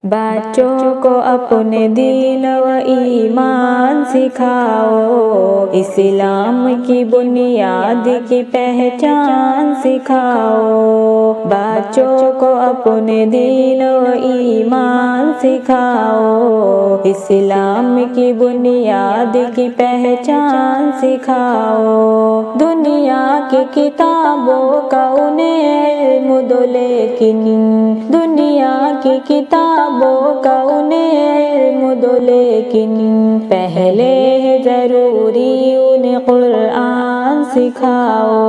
بچوں کو اپنے دین و ایمان سکھاؤ، اسلام کی بنیاد کی پہچان سکھاؤ۔ بچوں کو اپنے دین و ایمان سکھاؤ، اسلام کی بنیاد کی پہچان سکھاؤ۔ دنیا کی کتابوں کا انہیں علم دو، لیکن دنیا کی کتابوں کا انہیں علم دو، لیکن پہلے ہے ضروری انہیں قرآن سکھاؤ،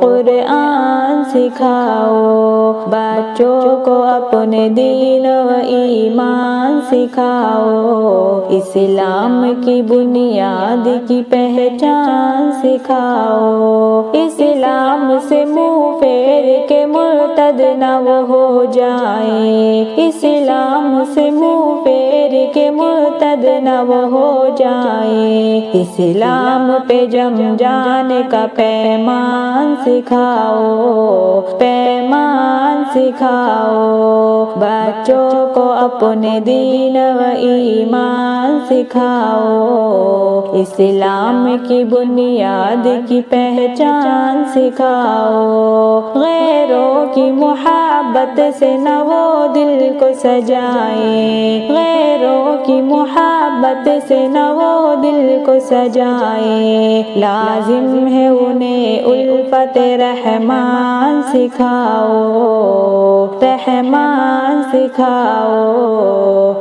قرآن سکھاؤ۔ بچوں کو اپنے دین و ایمان سکھاؤ، اسلام کی بنیاد کی پہچان سکھاؤ۔ اسلام سے منہ پھیر کے مرتد نہ وہ ہو جائیں، اسلام سے منہ پھیر کے مرتد نہ وہ ہو جائیں۔ اسلام پہ جم جانے کا پیمان سکھاؤ، پیمان سکھاؤ۔ بچوں کو اپنے دین و ایمان سکھاؤ، اسلام کی بنیاد کی پہچان سکھاؤ۔ غیروں کی محبت سے نہ وہ دل کو سجائیں، غیروں کی محبت سے نہ وہ دل کو سجائیں۔ لازم ہے انہیں الفت رحمان سکھاؤ، رحمان سکھاؤ۔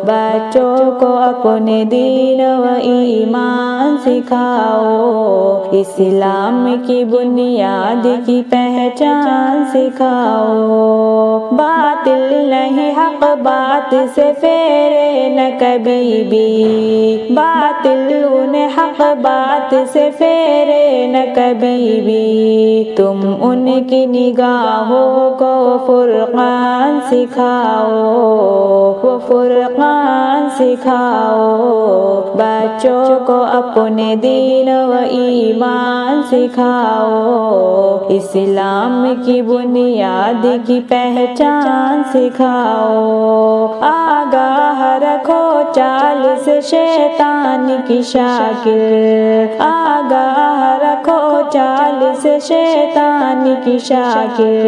بچوں کو اپنے دین و ایمان سکھاؤ، اسلام کی بنیاد کی پہچان سکھاؤ۔ باطل نہیں حق بات سے پھیرے نہ کبھی بھی، باطل انہیں حق بات سے پھیرے نہ کبھی بھی۔ تم ان کی نگاہوں کو فرقان سکھاؤ، وہ فرقان سکھاؤ۔ بچوں کو اپنے دین و ایمان سکھاؤ، اسلام کی بنیاد کی پہچان سکھاؤ۔ آگاہ رکھو چال سے شیطان کی شاکر، آگاہ رکھو چال سے شیطان کی شاکر۔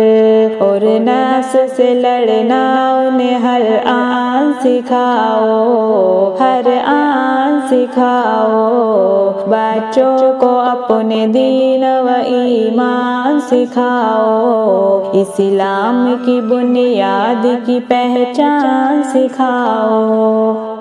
اور نفس سے لڑنا انہیں ہر آن سکھاؤ، ہر آن سکھاؤ۔ بچوں کو اپنے دین و ایمان سکھاؤ، اسلام کی بنیاد کی پہچان سکھاؤ۔